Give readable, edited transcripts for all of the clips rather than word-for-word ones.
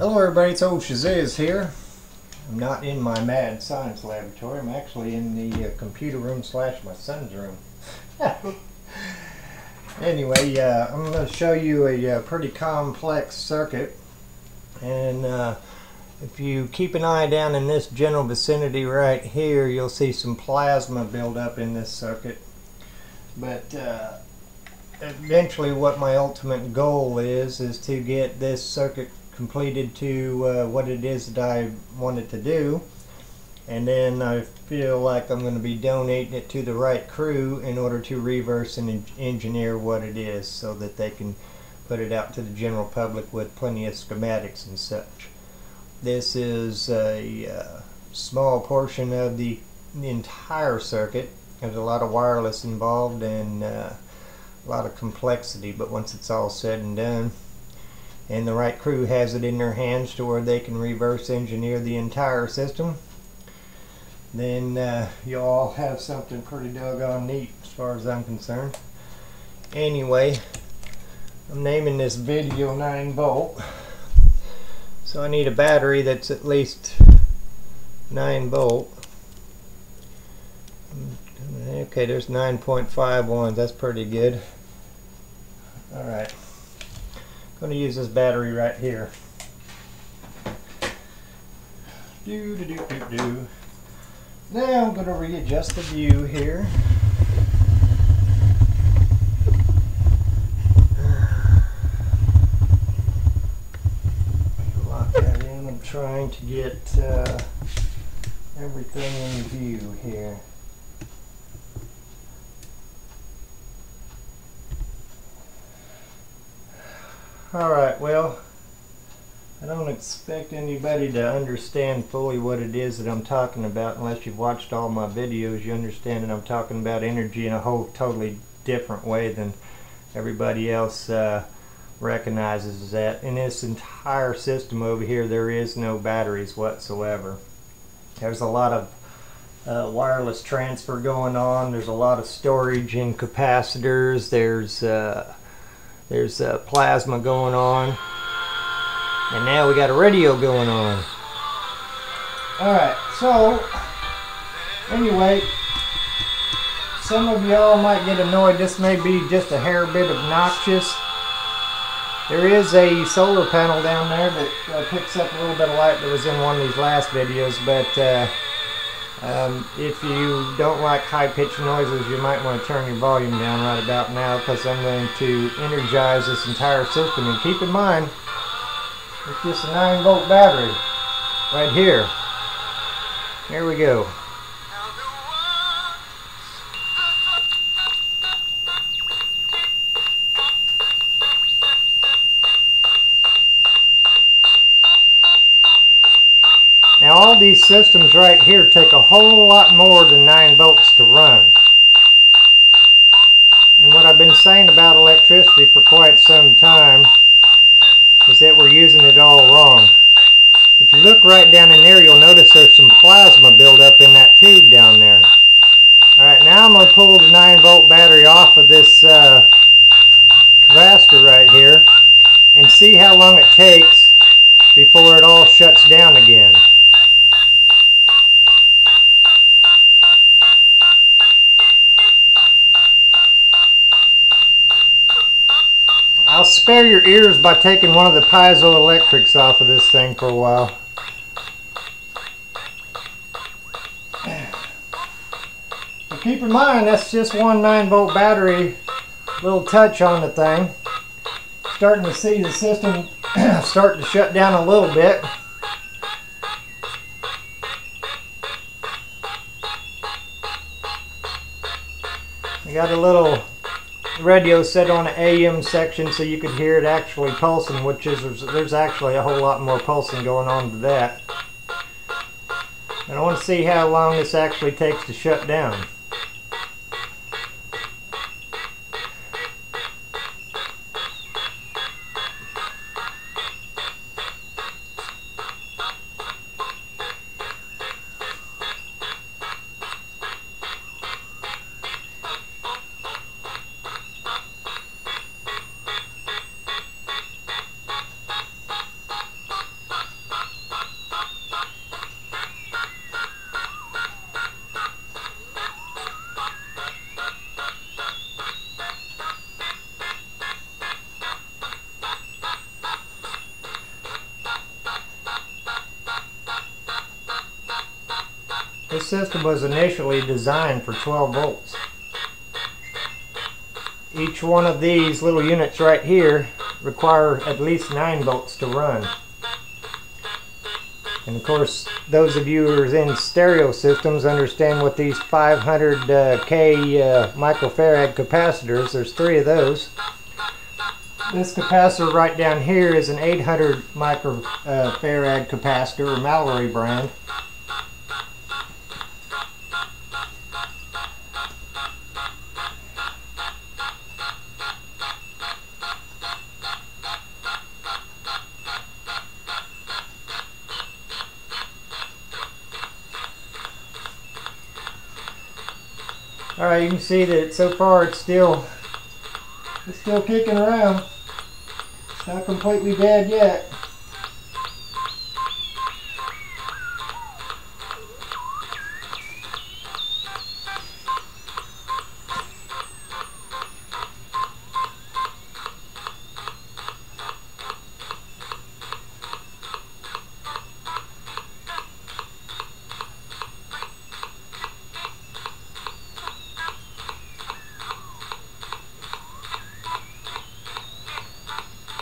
Hello everybody, it's old SHAZIZZ here. I'm not in my mad science laboratory. I'm actually in the computer room / my son's room. Anyway, I'm going to show you a pretty complex circuit, and if you keep an eye down in this general vicinity right here, you'll see some plasma build up in this circuit. But eventually what my ultimate goal is to get this circuit completed to what it is that I want it to do, and then I feel like I'm going to be donating it to the right crew in order to reverse and engineer what it is so that they can put it out to the general public with plenty of schematics and such. This is a small portion of the entire circuit. There's a lot of wireless involved and a lot of complexity, but once it's all said and done and the right crew has it in their hands to where they can reverse engineer the entire system, then you'll all have something pretty doggone neat as far as I'm concerned. Anyway, I'm naming this video 9 volt. So I need a battery that's at least 9 volt. Okay, there's 9.51. That's pretty good. Alright. I'm going to use this battery right here. Now I'm going to readjust the view here. Lock that in. I'm trying to get everything in view here. Alright, well, I don't expect anybody to understand fully what it is that I'm talking about unless you've watched all my videos. You understand that I'm talking about energy in a whole totally different way than everybody else recognizes that. In this entire system over here, there is no batteries whatsoever. There's a lot of wireless transfer going on. There's a lot of storage in capacitors. There's plasma going on, and now we got a radio going on. Alright, so anyway, some of y'all might get annoyed. This may be just a hair bit obnoxious. There is a solar panel down there that picks up a little bit of light that was in one of these last videos, but if you don't like high-pitched noises, you might want to turn your volume down right about now, because I'm going to energize this entire system. And keep in mind, it's just a 9 volt battery right here. Here we go. Now all these systems right here take a whole lot more than 9 volts to run. And what I've been saying about electricity for quite some time is that we're using it all wrong. If you look right down in there, you'll notice there's some plasma buildup in that tube down there. Alright, now I'm going to pull the 9 volt battery off of this capacitor right here and see how long it takes before it all shuts down again. I'll spare your ears by taking one of the piezoelectrics off of this thing for a while. But keep in mind, that's just one 9 volt battery. Little touch on the thing. Starting to see the system start to shut down a little bit. I got a little radio set on the AM section so you could hear it actually pulsing, which is, there's actually a whole lot more pulsing going on to that. And I want to see how long this actually takes to shut down. system was initially designed for 12 volts. Each one of these little units right here require at least 9 volts to run. And of course, those of you who are in stereo systems understand what these 500K microfarad capacitors, there's 3 of those. This capacitor right down here is an 800 microfarad capacitor, or Mallory brand. Alright, you can see that so far it's still kicking around. It's not completely dead yet.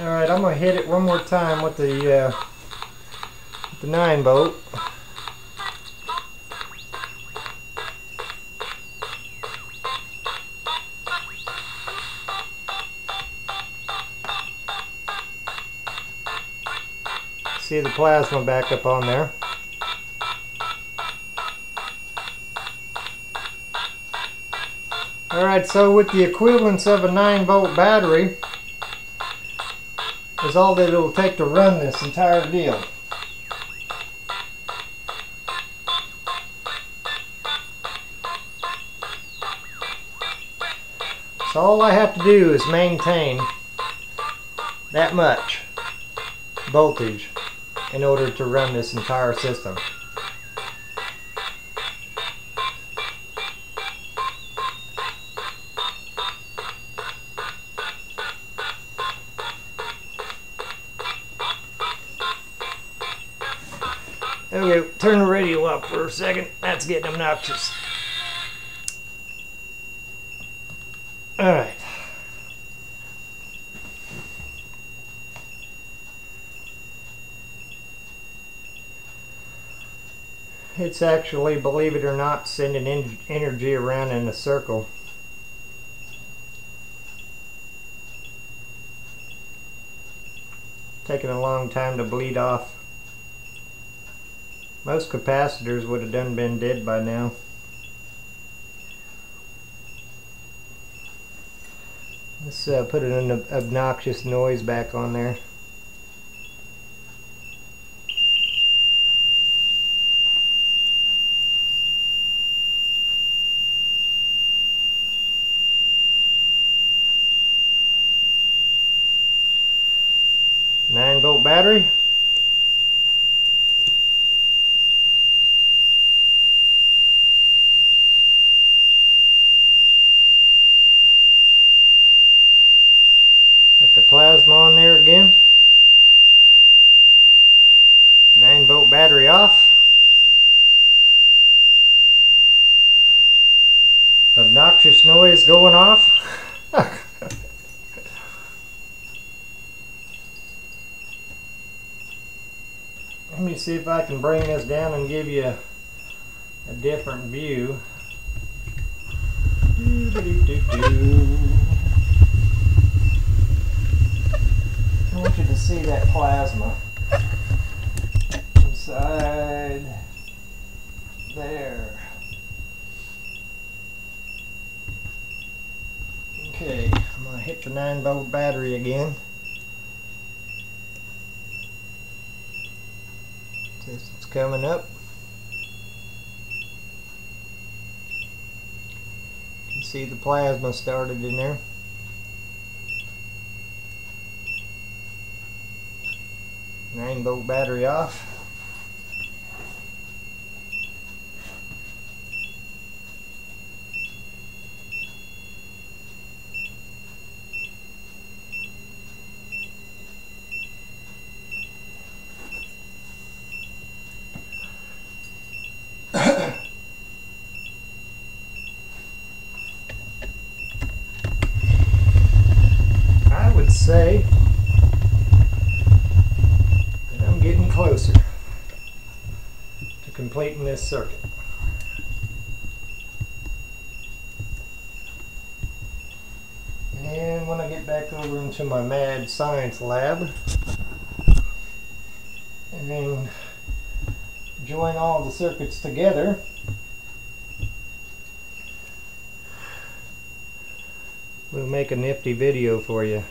Alright, I'm going to hit it one more time with the 9 volt. See the plasma back up on there. Alright, so with the equivalence of a 9 volt battery is all that it'll take to run this entire deal. So all I have to do is maintain that much voltage in order to run this entire system. Okay, turn the radio up for a second. That's getting obnoxious. Alright. It's actually, believe it or not, sending energy around in a circle. Taking a long time to bleed off. Most capacitors would have been dead by now. Let's put an obnoxious noise back on there. Nine-volt battery. Got the plasma on there again. 9-volt battery off. Obnoxious noise going off. Let me see if I can bring this down and give you a different view. I want you to see that plasma inside there. Okay, I'm going to hit the 9-volt battery again. It's coming up. You can see the plasma started in there. Nine-volt battery off. would say that I'm getting closer to completing this circuit. And when I get back over into my mad science lab and then join all the circuits together, we'll make a nifty video for you.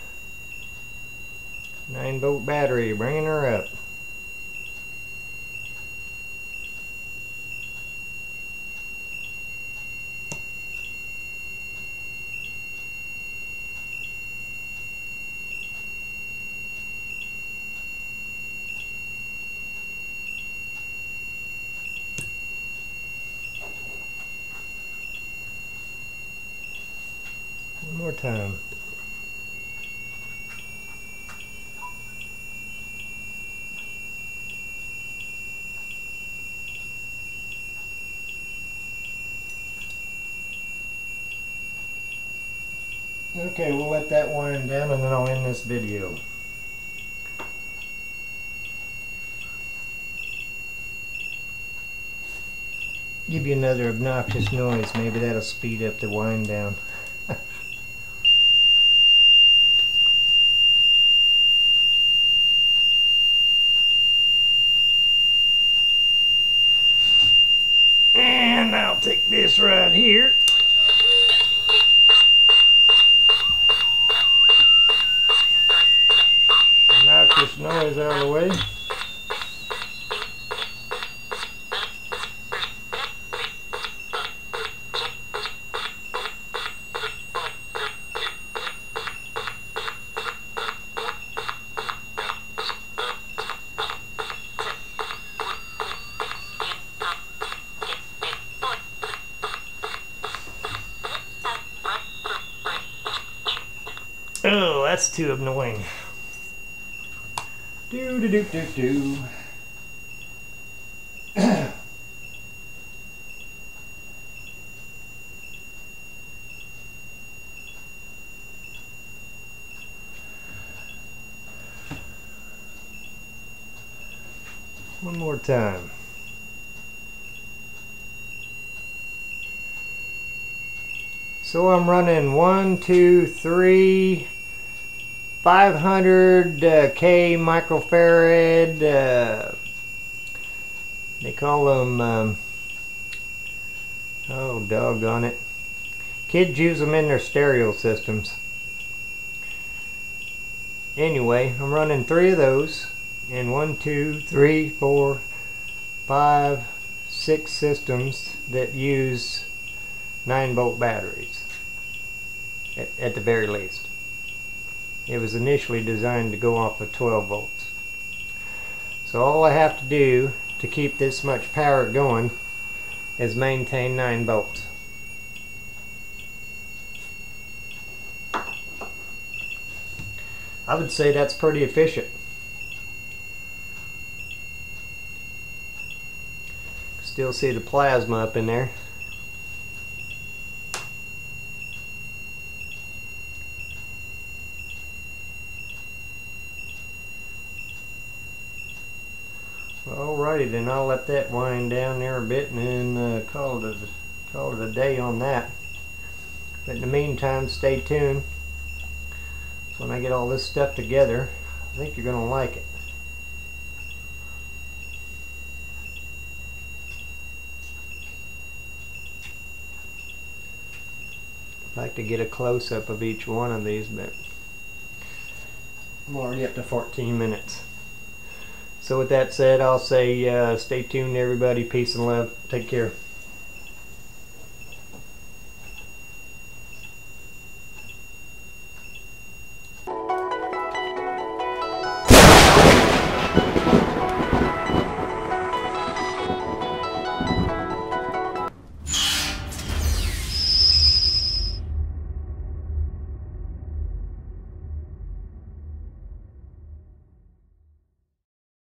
9-volt battery, bringing her up. One more time. Okay, we'll let that wind down and then I'll end this video. Give you another obnoxious noise, maybe that'll speed up the wind down. And I'll take this right here. Knock this noise out of the way. Oh, that's too annoying. Do do do do do. One more time. So I'm running 1, 2, 3, 500 K microfarad. They call them, oh doggone it. Kids use them in their stereo systems. Anyway, I'm running 3 of those in 1, 2, 3, 4, 5, 6 systems that use 9-volt batteries at the very least. It was initially designed to go off of 12 volts. So all I have to do to keep this much power going is maintain 9 volts. I would say that's pretty efficient. Still see the plasma up in there. Alrighty, then I'll let that wind down there a bit and then call it a day on that. But in the meantime, stay tuned. So when I get all this stuff together, I think you're going to like it. I'd like to get a close-up of each one of these, but I'm already up to 14 minutes. So with that said, I'll say stay tuned everybody. Peace and love. Take care.